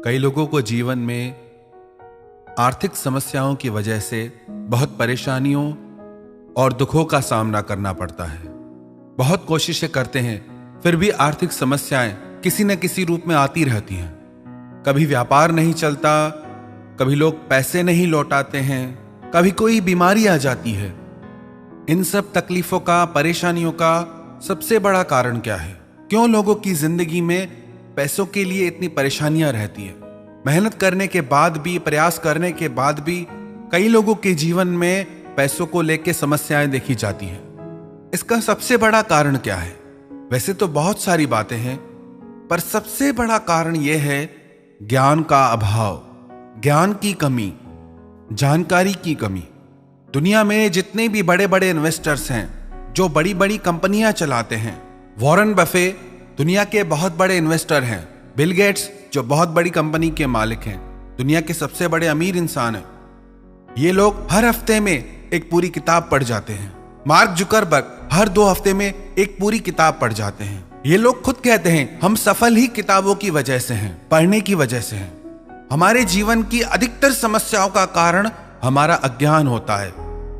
कई लोगों को जीवन में आर्थिक समस्याओं की वजह से बहुत परेशानियों और दुखों का सामना करना पड़ता है। बहुत कोशिशें करते हैं, फिर भी आर्थिक समस्याएं किसी न किसी रूप में आती रहती हैं। कभी व्यापार नहीं चलता, कभी लोग पैसे नहीं लौटाते हैं, कभी कोई बीमारी आ जाती है। इन सब तकलीफों का, परेशानियों का सबसे बड़ा कारण क्या है? क्यों लोगों की जिंदगी में पैसों के लिए इतनी परेशानियां रहती है? मेहनत करने के बाद भी, प्रयास करने के बाद भी कई लोगों के जीवन में पैसों को लेकर समस्याएं देखी जाती हैं। इसका सबसे बड़ा कारण क्या है? वैसे तो बहुत सारी बातें हैं, पर सबसे बड़ा कारण यह है ज्ञान का अभाव, ज्ञान की कमी, जानकारी की कमी। दुनिया में जितने भी बड़े बड़े इन्वेस्टर्स हैं, जो बड़ी बड़ी कंपनियां चलाते हैं, वॉरेन बफे दुनिया के बहुत बड़े इन्वेस्टर हैं, बिल गेट्स जो बहुत बड़ी कंपनी के मालिक हैं, दुनिया के सबसे बड़े अमीर इंसान हैं, ये लोग हर हफ्ते में एक पूरी किताब पढ़ जाते हैं। मार्क जुकरबर्ग हर 2 हफ्ते में एक पूरी किताब पढ़ जाते हैं। ये लोग खुद कहते हैं हम सफल ही किताबों की वजह से हैं, पढ़ने की वजह से हैं। हमारे जीवन की अधिकतर समस्याओं का कारण हमारा अज्ञान होता है।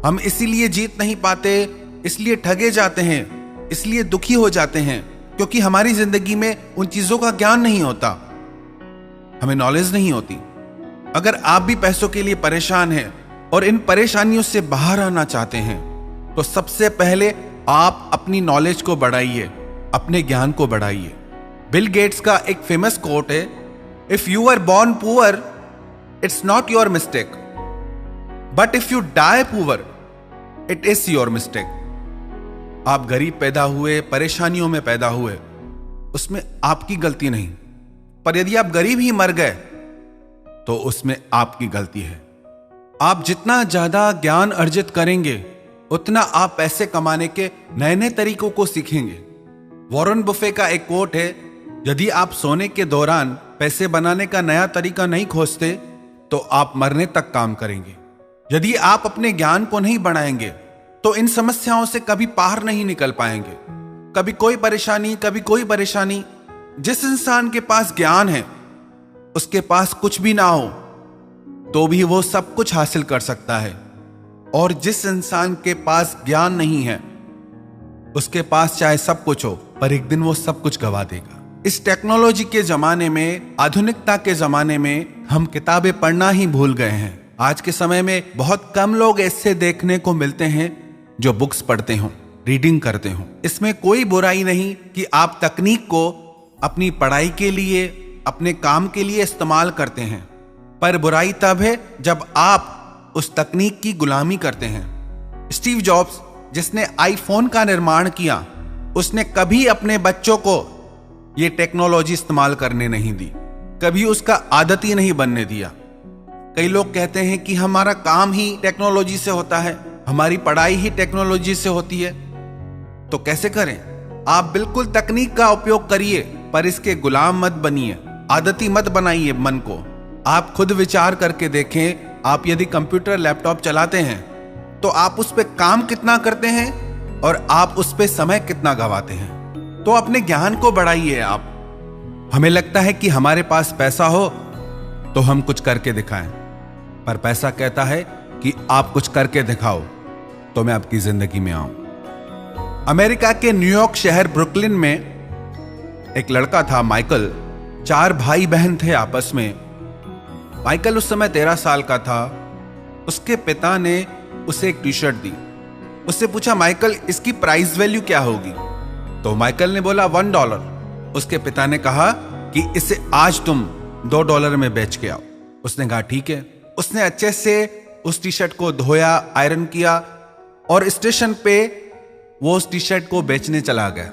हम इसीलिए जीत नहीं पाते, इसलिए ठगे जाते हैं, इसलिए दुखी हो जाते हैं, क्योंकि हमारी जिंदगी में उन चीजों का ज्ञान नहीं होता, हमें नॉलेज नहीं होती। अगर आप भी पैसों के लिए परेशान हैं और इन परेशानियों से बाहर आना चाहते हैं, तो सबसे पहले आप अपनी नॉलेज को बढ़ाइए, अपने ज्ञान को बढ़ाइए। बिल गेट्स का एक फेमस कोट है, if you are born poor it's not your mistake, but if you die poor it is your mistake. आप गरीब पैदा हुए, परेशानियों में पैदा हुए, उसमें आपकी गलती नहीं, पर यदि आप गरीब ही मर गए तो उसमें आपकी गलती है। आप जितना ज्यादा ज्ञान अर्जित करेंगे, उतना आप पैसे कमाने के नए नए तरीकों को सीखेंगे। वॉरेन बफे का एक कोट है, यदि आप सोने के दौरान पैसे बनाने का नया तरीका नहीं खोजते तो आप मरने तक काम करेंगे। यदि आप अपने ज्ञान को नहीं बढ़ाएंगे तो इन समस्याओं से कभी पार नहीं निकल पाएंगे। कभी कोई परेशानी, कभी कोई परेशानी। जिस इंसान के पास ज्ञान है, उसके पास कुछ भी ना हो तो भी वो सब कुछ हासिल कर सकता है, और जिस इंसान के पास ज्ञान नहीं है, उसके पास चाहे सब कुछ हो, पर एक दिन वो सब कुछ गवा देगा। इस टेक्नोलॉजी के जमाने में, आधुनिकता के जमाने में हम किताबें पढ़ना ही भूल गए हैं। आज के समय में बहुत कम लोग ऐसे देखने को मिलते हैं जो बुक्स पढ़ते हों, रीडिंग करते हों। इसमें कोई बुराई नहीं कि आप तकनीक को अपनी पढ़ाई के लिए, अपने काम के लिए इस्तेमाल करते हैं, पर बुराई तब है जब आप उस तकनीक की गुलामी करते हैं। स्टीव जॉब्स, जिसने आईफोन का निर्माण किया, उसने कभी अपने बच्चों को यह टेक्नोलॉजी इस्तेमाल करने नहीं दी, कभी उसका आदत ही नहीं बनने दिया। कई लोग कहते हैं कि हमारा काम ही टेक्नोलॉजी से होता है, हमारी पढ़ाई ही टेक्नोलॉजी से होती है। तो कैसे करें? आप बिल्कुल तकनीक का उपयोग करिए, पर इसके गुलाम मत बनिए, आदती मत बनाइए मन को। आप खुद विचार करके देखें, आप यदि कंप्यूटर, लैपटॉप चलाते हैं तो आप उस पर काम कितना करते हैं और आप उस पर समय कितना गवाते हैं। तो अपने ज्ञान को बढ़ाइए। आप, हमें लगता है कि हमारे पास पैसा हो तो हम कुछ करके दिखाएं, पर पैसा कहता है कि आप कुछ करके दिखाओ तो मैं आपकी जिंदगी में आऊं। अमेरिका के न्यूयॉर्क शहर ब्रुकलिन में एक लड़का था, माइकल। 4 भाई बहन थे आपस में। माइकल उस समय 13 साल का था। उसके पिता ने उसे एक टी शर्ट दी। उससे पूछा, माइकल इसकी प्राइस वैल्यू क्या होगी? तो माइकल ने बोला $1। उसके पिता ने कहा कि इसे आज तुम $2 में बेच के आओ। उसने कहा ठीक है। उसने अच्छे से उस टी शर्ट को धोया, आयरन किया, और स्टेशन पे वो उस टी शर्ट को बेचने चला गया।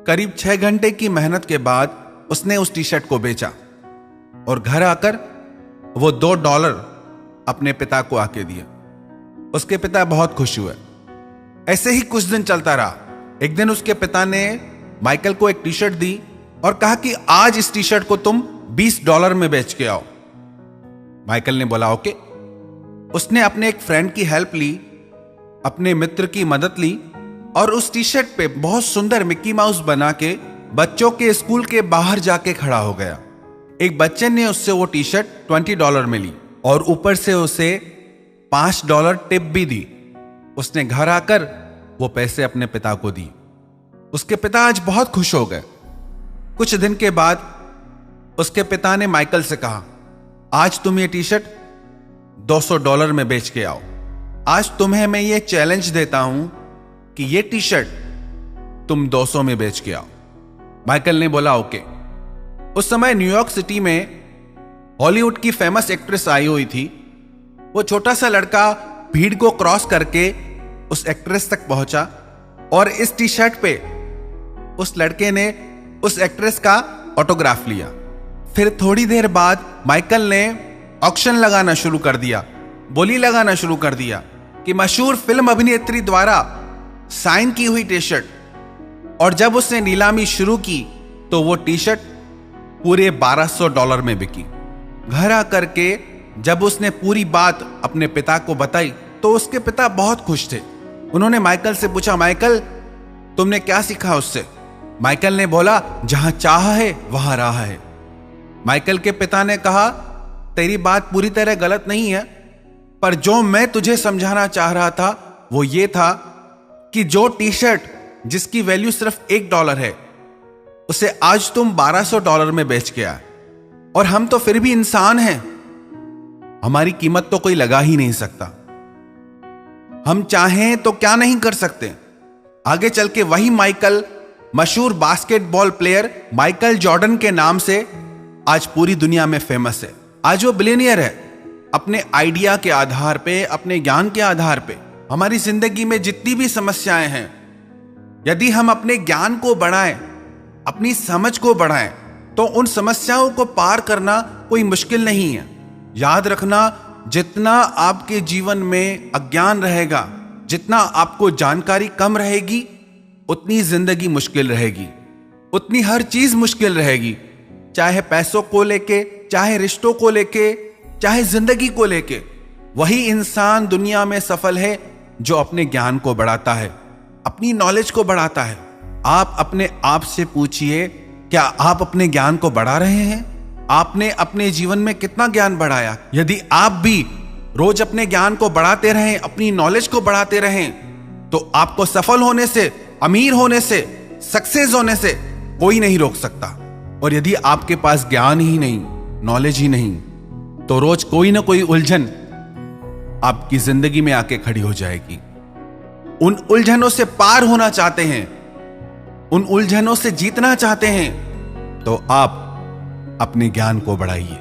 करीब 6 घंटे की मेहनत के बाद उसने उस टी शर्ट को बेचा, और घर आकर वो $2 अपने पिता को आके दिया। उसके पिता बहुत खुश हुए। ऐसे ही कुछ दिन चलता रहा। एक दिन उसके पिता ने माइकल को एक टी शर्ट दी और कहा कि आज इस टी शर्ट को तुम $20 में बेच के आओ। माइकल ने बोला ओके। उसने अपने एक फ्रेंड की हेल्प ली, अपने मित्र की मदद ली, और उस टी शर्ट पे बहुत सुंदर मिक्की माउस बना के बच्चों के स्कूल के बाहर जाके खड़ा हो गया। एक बच्चे ने उससे वो टी शर्ट $20 में ली और ऊपर से उसे $5 टिप भी दी। उसने घर आकर वो पैसे अपने पिता को दी। उसके पिता आज बहुत खुश हो गए। कुछ दिन के बाद उसके पिता ने माइकल से कहा, आज तुम ये टी शर्ट $200 में बेच के आओ। आज तुम्हें मैं ये चैलेंज देता हूं कि ये टी शर्ट तुम 200 में बेच के आओ। माइकल ने बोला ओके। उस समय न्यूयॉर्क सिटी में हॉलीवुड की फेमस एक्ट्रेस आई हुई थी। वो छोटा सा लड़का भीड़ को क्रॉस करके उस एक्ट्रेस तक पहुंचा और इस टी शर्ट पे उस लड़के ने उस एक्ट्रेस का ऑटोग्राफ लिया। फिर थोड़ी देर बाद माइकल ने ऑक्शन लगाना शुरू कर दिया, बोली लगाना शुरू कर दिया कि मशहूर फिल्म अभिनेत्री द्वारा साइन की हुई टी शर्ट। और जब उसने नीलामी शुरू की तो वो टी शर्ट पूरे $1200 में बिकी। घर आकर के जब उसने पूरी बात अपने पिता को बताई तो उसके पिता बहुत खुश थे। उन्होंने माइकल से पूछा, माइकल तुमने क्या सीखा उससे? माइकल ने बोला, जहां चाह है वहां राह है। माइकल के पिता ने कहा, तेरी बात पूरी तरह गलत नहीं है, पर जो मैं तुझे समझाना चाह रहा था वो ये था कि जो टी शर्ट जिसकी वैल्यू सिर्फ $1 है उसे आज तुम $1200 में बेच के आए। और हम तो फिर भी इंसान हैं, हमारी कीमत तो कोई लगा ही नहीं सकता। हम चाहें तो क्या नहीं कर सकते। आगे चल के वही माइकल मशहूर बास्केटबॉल प्लेयर माइकल जॉर्डन के नाम से आज पूरी दुनिया में फेमस है। आज वो बिलियनियर है। अपने आइडिया के आधार पे, अपने ज्ञान के आधार पे हमारी जिंदगी में जितनी भी समस्याएं हैं, यदि हम अपने ज्ञान को बढ़ाएं, अपनी समझ को बढ़ाएं, तो उन समस्याओं को पार करना कोई मुश्किल नहीं है। याद रखना, जितना आपके जीवन में अज्ञान रहेगा, जितना आपको जानकारी कम रहेगी, उतनी जिंदगी मुश्किल रहेगी, उतनी हर चीज मुश्किल रहेगी। चाहे पैसों को लेके, चाहे रिश्तों को लेके, चाहे जिंदगी को लेके। वही इंसान दुनिया में सफल है जो अपने ज्ञान को बढ़ाता है, अपनी नॉलेज को बढ़ाता है। आप अपने आप से पूछिए, क्या आप अपने ज्ञान को बढ़ा रहे हैं? आपने अपने जीवन में कितना ज्ञान बढ़ाया? यदि आप भी रोज अपने ज्ञान को बढ़ाते रहें, अपनी नॉलेज को बढ़ाते रहें, तो आपको सफल होने से, अमीर होने से, सक्सेस होने से कोई नहीं रोक सकता। और यदि आपके पास ज्ञान ही नहीं, नॉलेज ही नहीं, तो रोज कोई ना कोई उलझन आपकी जिंदगी में आके खड़ी हो जाएगी। उन उलझनों से पार होना चाहते हैं, उन उलझनों से जीतना चाहते हैं, तो आप अपने ज्ञान को बढ़ाइए।